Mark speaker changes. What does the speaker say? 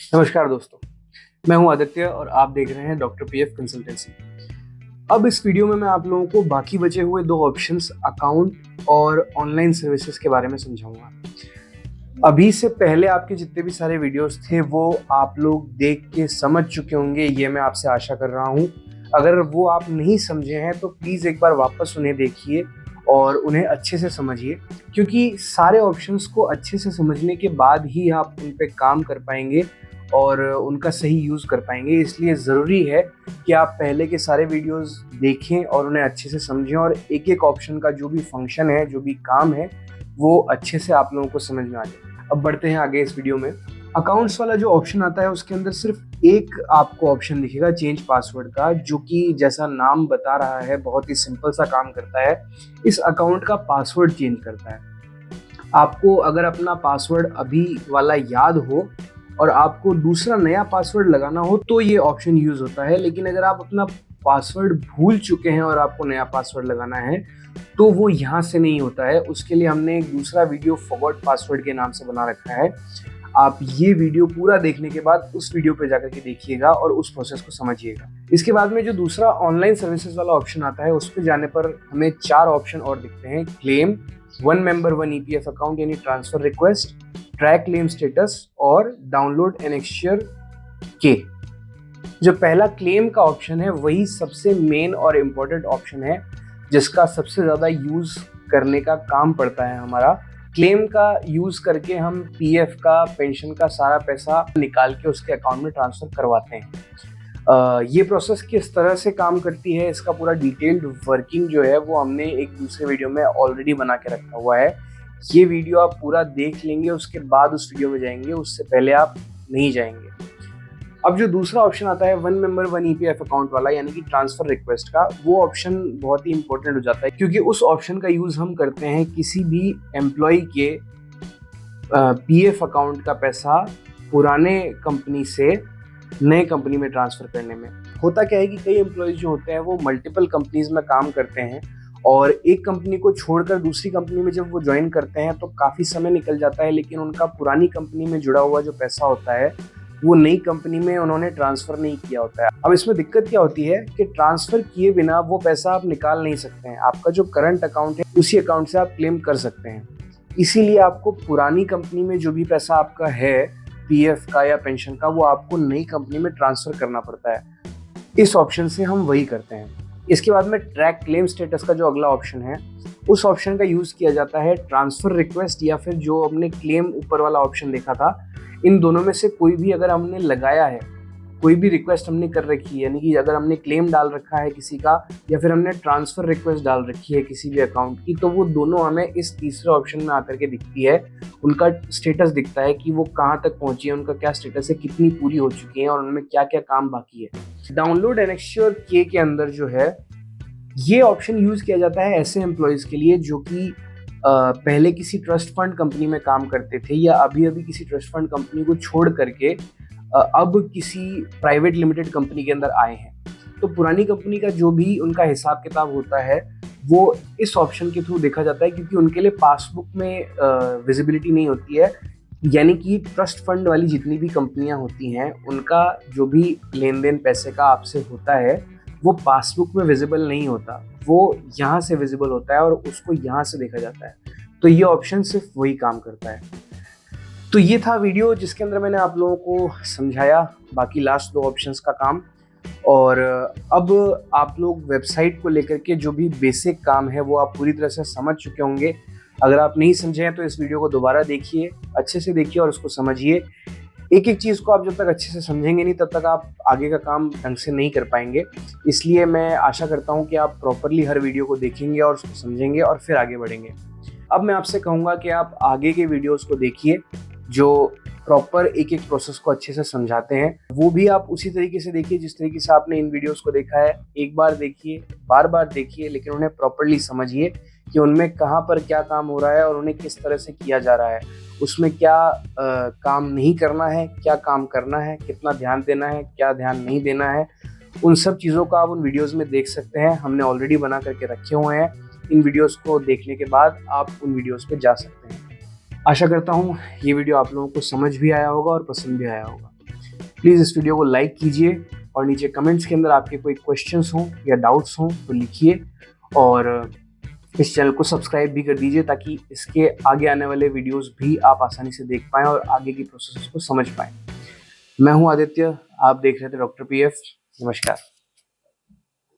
Speaker 1: नमस्कार दोस्तों, मैं हूं आदित्य और आप देख रहे हैं डॉक्टर पीएफ कंसल्टेंसी। अब इस वीडियो में मैं आप लोगों को बाकी बचे हुए दो ऑप्शंस अकाउंट और ऑनलाइन सर्विसेज के बारे में समझाऊंगा। अभी से पहले आपके जितने भी सारे वीडियोस थे वो आप लोग देख के समझ चुके होंगे, ये मैं आपसे आशा कर रहा हूं। अगर वो आप नहीं समझे हैं तो प्लीज़ एक बार वापस उन्हें देखिए और उन्हें अच्छे से समझिए, क्योंकि सारे ऑप्शंस को अच्छे से समझने के बाद ही आप उन पे काम कर पाएंगे और उनका सही यूज़ कर पाएंगे। इसलिए ज़रूरी है कि आप पहले के सारे वीडियोस देखें और उन्हें अच्छे से समझें और एक एक ऑप्शन का जो भी फंक्शन है, जो भी काम है, वो अच्छे से आप लोगों को समझ में आ जाए। अब बढ़ते हैं आगे इस वीडियो में। अकाउंट्स वाला जो ऑप्शन आता है उसके अंदर सिर्फ एक आपको ऑप्शन दिखेगा चेंज पासवर्ड का, जो कि जैसा नाम बता रहा है बहुत ही सिंपल सा काम करता है। इस अकाउंट का पासवर्ड चेंज करता है। आपको अगर अपना पासवर्ड अभी वाला याद हो और आपको दूसरा नया पासवर्ड लगाना हो तो ये ऑप्शन यूज होता है, लेकिन अगर आप अपना पासवर्ड भूल चुके हैं और आपको नया पासवर्ड लगाना है तो वो यहाँ से नहीं होता है। उसके लिए हमने एक दूसरा वीडियो फॉरगॉट पासवर्ड के नाम से बना रखा है। आप ये वीडियो पूरा देखने के बाद उस वीडियो पे जाकर के देखिएगा और उस प्रोसेस को समझिएगा। इसके बाद में जो दूसरा ऑनलाइन सर्विसेज वाला ऑप्शन आता है उस पर जाने पर हमें 4 ऑप्शन और दिखते हैं। Claim, one member one EPF account यानी transfer request, track claim status और डाउनलोड एनेक्शियर के। जो पहला क्लेम का ऑप्शन है वही सबसे मेन और इम्पोर्टेंट ऑप्शन है, जिसका सबसे ज़्यादा यूज़ करने का काम पड़ता है हमारा। क्लेम का यूज़ करके हम पीएफ का, पेंशन का सारा पैसा निकाल के उसके अकाउंट में ट्रांसफ़र करवाते हैं। ये प्रोसेस किस तरह से काम करती है, इसका पूरा डिटेल्ड वर्किंग जो है वो हमने एक दूसरे वीडियो में ऑलरेडी बना के रखा हुआ है। ये वीडियो आप पूरा देख लेंगे, उसके बाद उस वीडियो में जाएंगे, उससे पहले आप नहीं जाएंगे। अब जो दूसरा ऑप्शन आता है one member one EPF account वाला यानी कि ट्रांसफर रिक्वेस्ट का, वो ऑप्शन बहुत ही इंपॉर्टेंट हो जाता है, क्योंकि उस ऑप्शन का यूज़ हम करते हैं किसी भी एम्प्लॉय के पीएफ अकाउंट का पैसा पुराने कंपनी से नए कंपनी में ट्रांसफ़र करने में। होता क्या है कि कई एम्प्लॉयज़ जो होते हैं वो मल्टीपल कंपनीज में काम करते हैं और एक कंपनी को छोड़कर दूसरी कंपनी में जब वो ज्वाइन करते हैं तो काफ़ी समय निकल जाता है, लेकिन उनका पुरानी कंपनी में जुड़ा हुआ जो पैसा होता है वो नई कंपनी में उन्होंने ट्रांसफ़र नहीं किया होता है। अब इसमें दिक्कत क्या होती है कि ट्रांसफ़र किए बिना वो पैसा आप निकाल नहीं सकते हैं। आपका जो करंट अकाउंट है उसी अकाउंट से आप क्लेम कर सकते हैं। इसीलिए आपको पुरानी कंपनी में जो भी पैसा आपका है पीएफ का या पेंशन का, वो आपको नई कंपनी में ट्रांसफ़र करना पड़ता है। इस ऑप्शन से हम वही करते हैं। इसके बाद में ट्रैक क्लेम स्टेटस का जो अगला ऑप्शन है, उस ऑप्शन का यूज़ किया जाता है ट्रांसफ़र रिक्वेस्ट या फिर जो हमने क्लेम ऊपर वाला ऑप्शन देखा था, इन दोनों में से कोई भी अगर हमने लगाया है, कोई भी रिक्वेस्ट हमने कर रखी है, यानी कि अगर हमने क्लेम डाल रखा है किसी का या फिर हमने ट्रांसफ़र रिक्वेस्ट डाल रखी है किसी भी अकाउंट की, तो वो दोनों हमें इस तीसरे ऑप्शन में आकर के दिखती है। उनका स्टेटस दिखता है कि वो कहाँ तक पहुँची है, उनका क्या स्टेटस है, कितनी पूरी हो चुकी है और उनमें क्या क्या काम बाकी है। डाउनलोड एनेक्शियर के अंदर जो है ये ऑप्शन यूज़ किया जाता है ऐसे एम्प्लॉयज़ के लिए जो कि पहले किसी ट्रस्ट फंड कंपनी में काम करते थे या अभी अभी किसी ट्रस्ट फंड कंपनी को छोड़ करके अब किसी प्राइवेट लिमिटेड कंपनी के अंदर आए हैं। तो पुरानी कंपनी का जो भी उनका हिसाब किताब होता है वो इस ऑप्शन के थ्रू देखा जाता है, क्योंकि उनके लिए पासबुक में विजिबिलिटी नहीं होती है। यानी कि ट्रस्ट फंड वाली जितनी भी कंपनियां होती हैं उनका जो भी लेन देन पैसे का आपसे होता है वो पासबुक में विजिबल नहीं होता, वो यहाँ से विजिबल होता है और उसको यहाँ से देखा जाता है। तो ये ऑप्शन सिर्फ वही काम करता है। तो ये था वीडियो जिसके अंदर मैंने आप लोगों को समझाया बाकी लास्ट 2 ऑप्शंस का काम। और अब आप लोग वेबसाइट को लेकर के जो भी बेसिक काम है वो आप पूरी तरह से समझ चुके होंगे। अगर आप नहीं समझे हैं तो इस वीडियो को दोबारा देखिए, अच्छे से देखिए और उसको समझिए। एक एक चीज़ को आप जब तक अच्छे से समझेंगे नहीं तब तक आप आगे का काम ढंग से नहीं कर पाएंगे। इसलिए मैं आशा करता हूँ कि आप प्रॉपरली हर वीडियो को देखेंगे और उसको समझेंगे और फिर आगे बढ़ेंगे। अब मैं आपसे कहूँगा कि आप आगे के वीडियोस को देखिए जो प्रॉपर एक एक प्रोसेस को अच्छे से समझाते हैं। वो भी आप उसी तरीके से देखिए जिस तरीके से आपने इन वीडियोस को देखा है। एक बार देखिए, बार बार देखिए, लेकिन उन्हें प्रॉपरली समझिए कि उनमें कहाँ पर क्या काम हो रहा है और उन्हें किस तरह से किया जा रहा है, उसमें क्या काम नहीं करना है, क्या काम करना है, कितना ध्यान देना है, क्या ध्यान नहीं देना है। उन सब चीज़ों को आप उन वीडियोज़ में देख सकते हैं, हमने ऑलरेडी बना करके रखे हुए हैं। इन वीडियोज़ को देखने के बाद आप उन वीडियोज़ पे जा सकते हैं। आशा करता हूँ ये वीडियो आप लोगों को समझ भी आया होगा और पसंद भी आया होगा। प्लीज़ इस वीडियो को लाइक कीजिए और नीचे कमेंट्स के अंदर आपके कोई क्वेश्चंस हों या डाउट्स हों तो लिखिए, और इस चैनल को सब्सक्राइब भी कर दीजिए ताकि इसके आगे आने वाले वीडियोस भी आप आसानी से देख पाएँ और आगे की प्रोसेस को समझ पाएँ। मैं हूं आदित्य, आप देख रहे थे डॉक्टर पीएफ। नमस्कार।